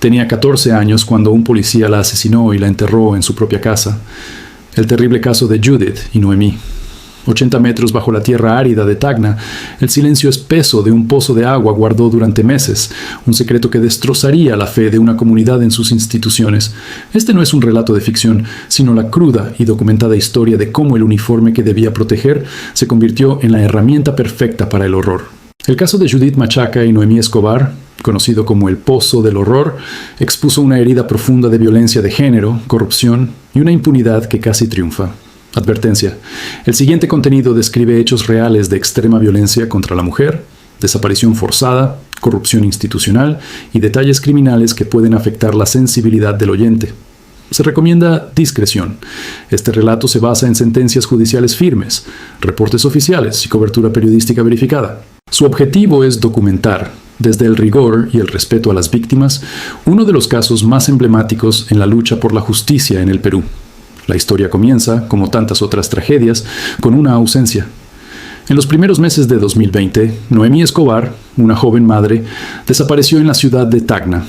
Tenía 14 años cuando un policía la asesinó y la enterró en su propia casa. El terrible caso de Judith y Noemí. 80 metros bajo la tierra árida de Tacna, el silencio espeso de un pozo de agua guardó durante meses un secreto que destrozaría la fe de una comunidad en sus instituciones. Este no es un relato de ficción, sino la cruda y documentada historia de cómo el uniforme que debía proteger se convirtió en la herramienta perfecta para el horror. El caso de Judith Machaca y Noemí Escobar, conocido como el Pozo del Horror, expuso una herida profunda de violencia de género, corrupción y una impunidad que casi triunfa. Advertencia: el siguiente contenido describe hechos reales de extrema violencia contra la mujer, desaparición forzada, corrupción institucional y detalles criminales que pueden afectar la sensibilidad del oyente. Se recomienda discreción. Este relato se basa en sentencias judiciales firmes, reportes oficiales y cobertura periodística verificada. Su objetivo es documentar, desde el rigor y el respeto a las víctimas, uno de los casos más emblemáticos en la lucha por la justicia en el Perú. La historia comienza, como tantas otras tragedias, con una ausencia. En los primeros meses de 2020, Noemí Escobar, una joven madre, desapareció en la ciudad de Tacna.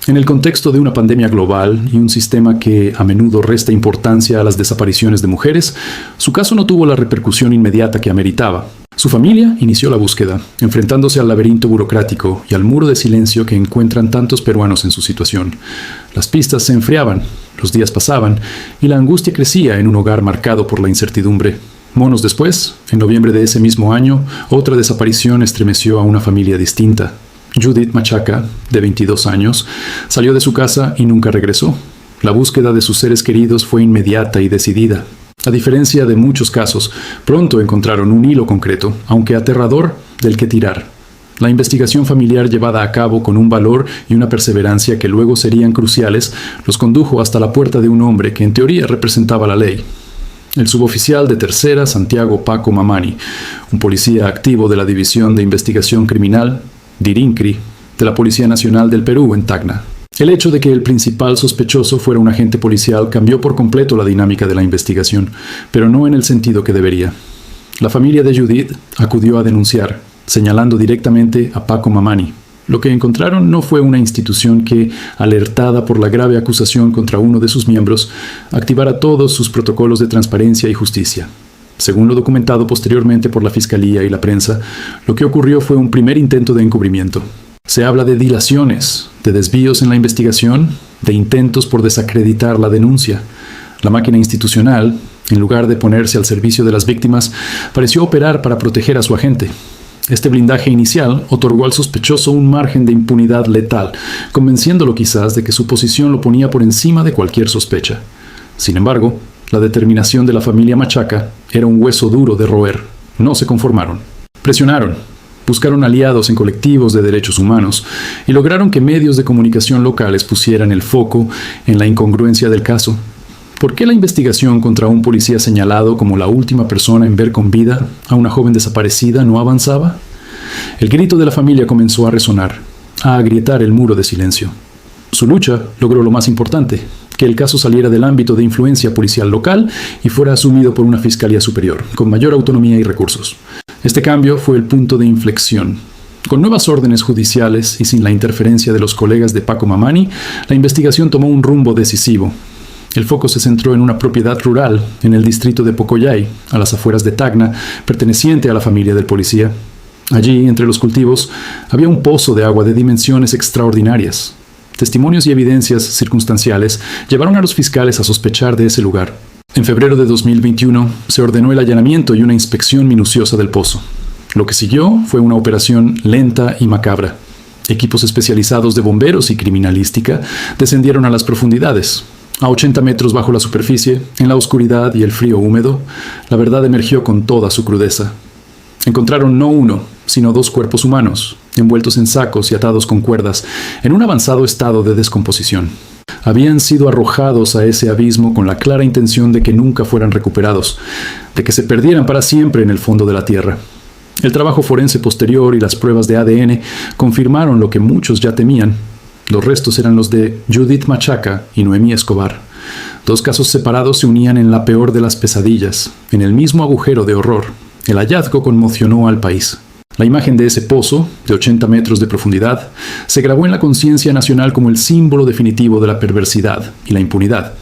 En el contexto de una pandemia global y un sistema que a menudo resta importancia a las desapariciones de mujeres, su caso no tuvo la repercusión inmediata que ameritaba. Su familia inició la búsqueda, enfrentándose al laberinto burocrático y al muro de silencio que encuentran tantos peruanos en su situación. Las pistas se enfriaban, los días pasaban y la angustia crecía en un hogar marcado por la incertidumbre. Monos después, en noviembre de ese mismo año, otra desaparición estremeció a una familia distinta. Judith Machaca, de 22 años, salió de su casa y nunca regresó. La búsqueda de sus seres queridos fue inmediata y decidida. A diferencia de muchos casos, pronto encontraron un hilo concreto, aunque aterrador, del que tirar. La investigación familiar llevada a cabo con un valor y una perseverancia que luego serían cruciales, los condujo hasta la puerta de un hombre que en teoría representaba la ley. El suboficial de tercera, Santiago Paco Mamani, un policía activo de la División de Investigación Criminal, DIRINCRI, de la Policía Nacional del Perú en Tacna. El hecho de que el principal sospechoso fuera un agente policial cambió por completo la dinámica de la investigación, pero no en el sentido que debería. La familia de Judith acudió a denunciar, señalando directamente a Paco Mamani. Lo que encontraron no fue una institución que, alertada por la grave acusación contra uno de sus miembros, activara todos sus protocolos de transparencia y justicia. Según lo documentado posteriormente por la Fiscalía y la prensa, lo que ocurrió fue un primer intento de encubrimiento. Se habla de dilaciones, de desvíos en la investigación, de intentos por desacreditar la denuncia. La máquina institucional, en lugar de ponerse al servicio de las víctimas, pareció operar para proteger a su agente. Este blindaje inicial otorgó al sospechoso un margen de impunidad letal, convenciéndolo quizás de que su posición lo ponía por encima de cualquier sospecha. Sin embargo, la determinación de la familia Machaca era un hueso duro de roer. No se conformaron. Presionaron, buscaron aliados en colectivos de derechos humanos y lograron que medios de comunicación locales pusieran el foco en la incongruencia del caso. ¿Por qué la investigación contra un policía señalado como la última persona en ver con vida a una joven desaparecida no avanzaba? El grito de la familia comenzó a resonar, a agrietar el muro de silencio. Su lucha logró lo más importante, que el caso saliera del ámbito de influencia policial local y fuera asumido por una fiscalía superior, con mayor autonomía y recursos. Este cambio fue el punto de inflexión. Con nuevas órdenes judiciales y sin la interferencia de los colegas de Paco Mamani, la investigación tomó un rumbo decisivo. El foco se centró en una propiedad rural, en el distrito de Pocoyay, a las afueras de Tacna, perteneciente a la familia del policía. Allí, entre los cultivos, había un pozo de agua de dimensiones extraordinarias. Testimonios y evidencias circunstanciales llevaron a los fiscales a sospechar de ese lugar. En febrero de 2021 se ordenó el allanamiento y una inspección minuciosa del pozo. Lo que siguió fue una operación lenta y macabra. Equipos especializados de bomberos y criminalística descendieron a las profundidades. A 80 metros bajo la superficie, en la oscuridad y el frío húmedo, la verdad emergió con toda su crudeza. Encontraron no uno, sino 2 cuerpos humanos, envueltos en sacos y atados con cuerdas, en un avanzado estado de descomposición. Habían sido arrojados a ese abismo con la clara intención de que nunca fueran recuperados, de que se perdieran para siempre en el fondo de la tierra. El trabajo forense posterior y las pruebas de ADN confirmaron lo que muchos ya temían. Los restos eran los de Judith Machaca y Noemí Escobar. 2 casos separados se unían en la peor de las pesadillas, en el mismo agujero de horror. El hallazgo conmocionó al país. La imagen de ese pozo, de 80 metros de profundidad, se grabó en la conciencia nacional como el símbolo definitivo de la perversidad y la impunidad.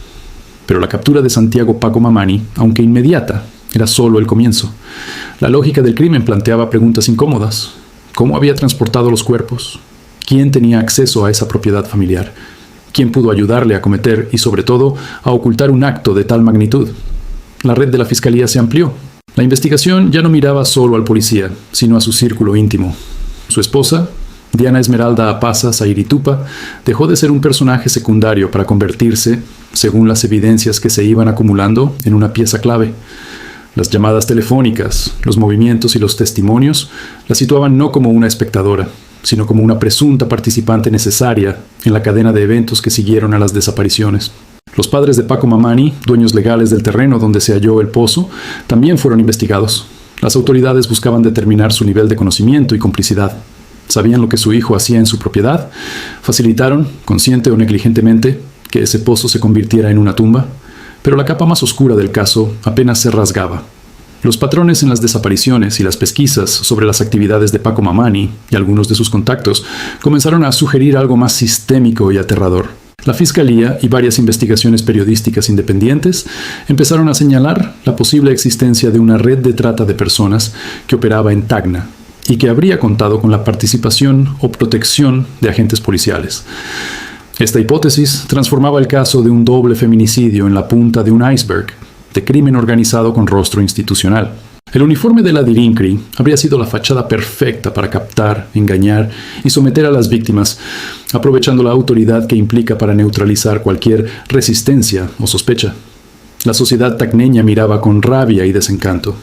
Pero la captura de Santiago Paco Mamani, aunque inmediata, era solo el comienzo. La lógica del crimen planteaba preguntas incómodas. ¿Cómo había transportado los cuerpos? ¿Quién tenía acceso a esa propiedad familiar? ¿Quién pudo ayudarle a cometer y, sobre todo, a ocultar un acto de tal magnitud? La red de la Fiscalía se amplió. La investigación ya no miraba solo al policía, sino a su círculo íntimo. Su esposa, Diana Esmeralda Apaza Zairitupa, dejó de ser un personaje secundario para convertirse, según las evidencias que se iban acumulando, en una pieza clave. Las llamadas telefónicas, los movimientos y los testimonios la situaban no como una espectadora, sino como una presunta participante necesaria en la cadena de eventos que siguieron a las desapariciones. Los padres de Paco Mamani, dueños legales del terreno donde se halló el pozo, también fueron investigados. Las autoridades buscaban determinar su nivel de conocimiento y complicidad. ¿Sabían lo que su hijo hacía en su propiedad? ¿Facilitaron, consciente o negligentemente, que ese pozo se convirtiera en una tumba? Pero la capa más oscura del caso apenas se rasgaba. Los patrones en las desapariciones y las pesquisas sobre las actividades de Paco Mamani y algunos de sus contactos comenzaron a sugerir algo más sistémico y aterrador. La Fiscalía y varias investigaciones periodísticas independientes empezaron a señalar la posible existencia de una red de trata de personas que operaba en Tacna y que habría contado con la participación o protección de agentes policiales. Esta hipótesis transformaba el caso de un doble feminicidio en la punta de un iceberg de crimen organizado con rostro institucional. El uniforme de la Dirincri habría sido la fachada perfecta para captar, engañar y someter a las víctimas, aprovechando la autoridad que implica para neutralizar cualquier resistencia o sospecha. La sociedad tacneña miraba con rabia y desencanto.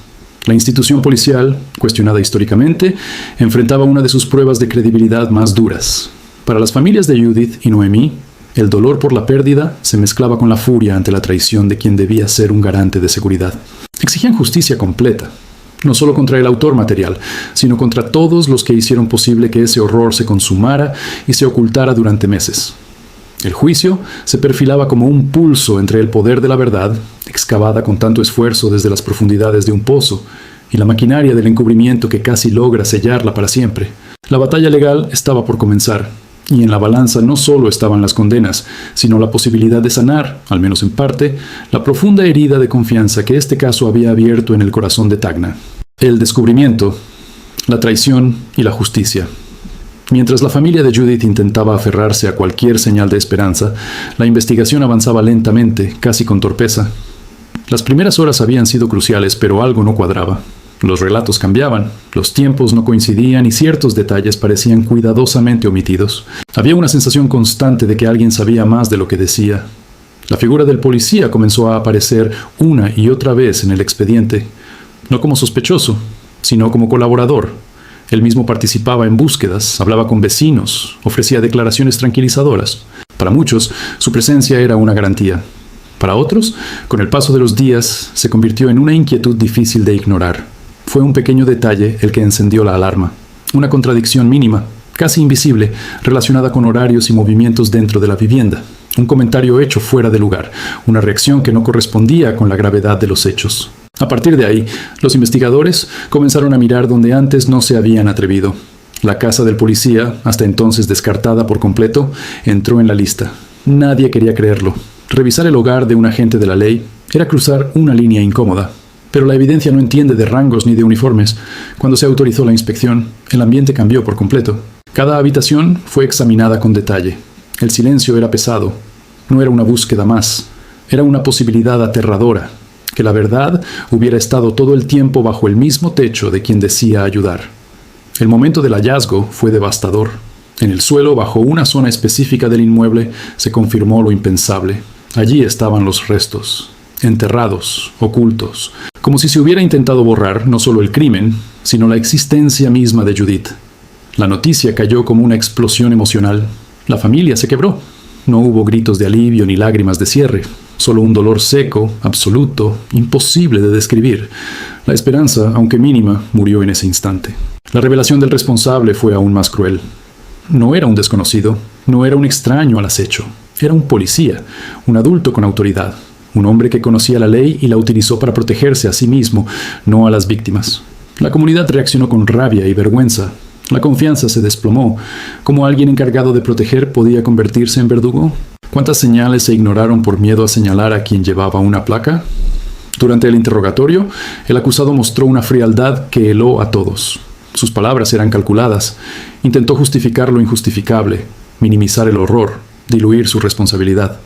La institución policial, cuestionada históricamente, enfrentaba una de sus pruebas de credibilidad más duras. Para las familias de Judith y Noemí, el dolor por la pérdida se mezclaba con la furia ante la traición de quien debía ser un garante de seguridad. Exigían justicia completa, no solo contra el autor material, sino contra todos los que hicieron posible que ese horror se consumara y se ocultara durante meses. El juicio se perfilaba como un pulso entre el poder de la verdad, excavada con tanto esfuerzo desde las profundidades de un pozo, y la maquinaria del encubrimiento que casi logra sellarla para siempre. La batalla legal estaba por comenzar, y en la balanza no solo estaban las condenas, sino la posibilidad de sanar, al menos en parte, la profunda herida de confianza que este caso había abierto en el corazón de Tacna. El descubrimiento, la traición y la justicia. Mientras la familia de Judith intentaba aferrarse a cualquier señal de esperanza, la investigación avanzaba lentamente, casi con torpeza. Las primeras horas habían sido cruciales, pero algo no cuadraba. Los relatos cambiaban, los tiempos no coincidían y ciertos detalles parecían cuidadosamente omitidos. Había una sensación constante de que alguien sabía más de lo que decía. La figura del policía comenzó a aparecer una y otra vez en el expediente, no como sospechoso, sino como colaborador. Él mismo participaba en búsquedas, hablaba con vecinos, ofrecía declaraciones tranquilizadoras. Para muchos, su presencia era una garantía. Para otros, con el paso de los días, se convirtió en una inquietud difícil de ignorar. Fue un pequeño detalle el que encendió la alarma. Una contradicción mínima, casi invisible, relacionada con horarios y movimientos dentro de la vivienda. Un comentario hecho fuera de lugar, una reacción que no correspondía con la gravedad de los hechos. A partir de ahí, los investigadores comenzaron a mirar donde antes no se habían atrevido. La casa del policía, hasta entonces descartada por completo, entró en la lista. Nadie quería creerlo. Revisar el hogar de un agente de la ley era cruzar una línea incómoda. Pero la evidencia no entiende de rangos ni de uniformes. Cuando se autorizó la inspección, el ambiente cambió por completo. Cada habitación fue examinada con detalle. El silencio era pesado. No era una búsqueda más. Era una posibilidad aterradora. Que la verdad hubiera estado todo el tiempo bajo el mismo techo de quien decía ayudar. El momento del hallazgo fue devastador. En el suelo, bajo una zona específica del inmueble, se confirmó lo impensable. Allí estaban los restos. Enterrados, ocultos, como si se hubiera intentado borrar no solo el crimen, sino la existencia misma de Judith. La noticia cayó como una explosión emocional. La familia se quebró. No hubo gritos de alivio ni lágrimas de cierre, solo un dolor seco, absoluto, imposible de describir. La esperanza, aunque mínima, murió en ese instante. La revelación del responsable fue aún más cruel. No era un desconocido, no era un extraño al acecho, era un policía, un adulto con autoridad. Un hombre que conocía la ley y la utilizó para protegerse a sí mismo, no a las víctimas. La comunidad reaccionó con rabia y vergüenza. La confianza se desplomó. ¿Cómo alguien encargado de proteger podía convertirse en verdugo? ¿Cuántas señales se ignoraron por miedo a señalar a quien llevaba una placa? Durante el interrogatorio, el acusado mostró una frialdad que heló a todos. Sus palabras eran calculadas. Intentó justificar lo injustificable, minimizar el horror, diluir su responsabilidad.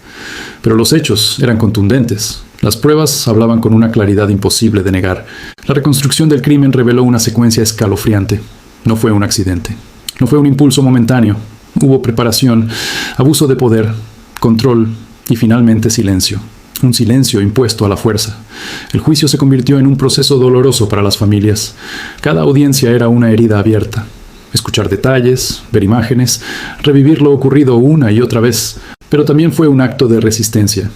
Pero los hechos eran contundentes. Las pruebas hablaban con una claridad imposible de negar. La reconstrucción del crimen reveló una secuencia escalofriante. No fue un accidente. No fue un impulso momentáneo. Hubo preparación, abuso de poder, control y finalmente silencio. Un silencio impuesto a la fuerza. El juicio se convirtió en un proceso doloroso para las familias. Cada audiencia era una herida abierta. Escuchar detalles, ver imágenes, revivir lo ocurrido una y otra vez. Pero también fue un acto de resistencia.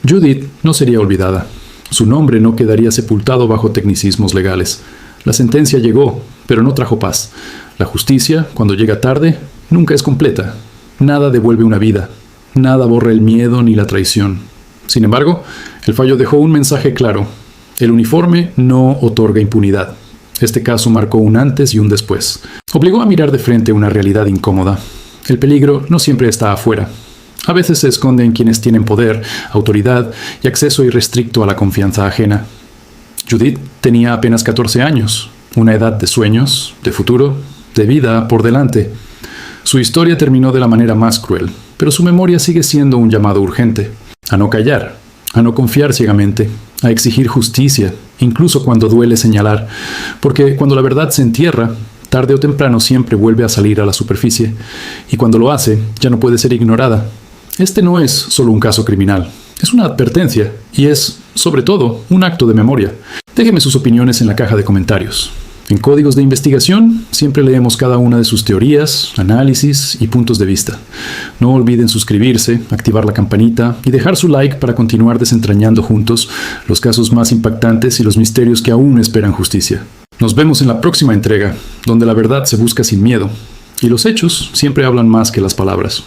Judith no sería olvidada. Su nombre no quedaría sepultado bajo tecnicismos legales. La sentencia llegó, pero no trajo paz. La justicia, cuando llega tarde, nunca es completa. Nada devuelve una vida. Nada borra el miedo ni la traición. Sin embargo, el fallo dejó un mensaje claro. El uniforme no otorga impunidad. Este caso marcó un antes y un después. Obligó a mirar de frente una realidad incómoda. El peligro no siempre está afuera. A veces se esconde en quienes tienen poder, autoridad y acceso irrestricto a la confianza ajena. Judith tenía apenas 14 años, una edad de sueños, de futuro, de vida por delante. Su historia terminó de la manera más cruel, pero su memoria sigue siendo un llamado urgente. A no callar, a no confiar ciegamente, a exigir justicia, incluso cuando duele señalar, porque cuando la verdad se entierra, tarde o temprano siempre vuelve a salir a la superficie, y cuando lo hace, ya no puede ser ignorada. Este no es solo un caso criminal, es una advertencia, y es, sobre todo, un acto de memoria. Déjeme sus opiniones en la caja de comentarios. En Códigos de Investigación siempre leemos cada una de sus teorías, análisis y puntos de vista. No olviden suscribirse, activar la campanita y dejar su like para continuar desentrañando juntos los casos más impactantes y los misterios que aún esperan justicia. Nos vemos en la próxima entrega, donde la verdad se busca sin miedo y los hechos siempre hablan más que las palabras.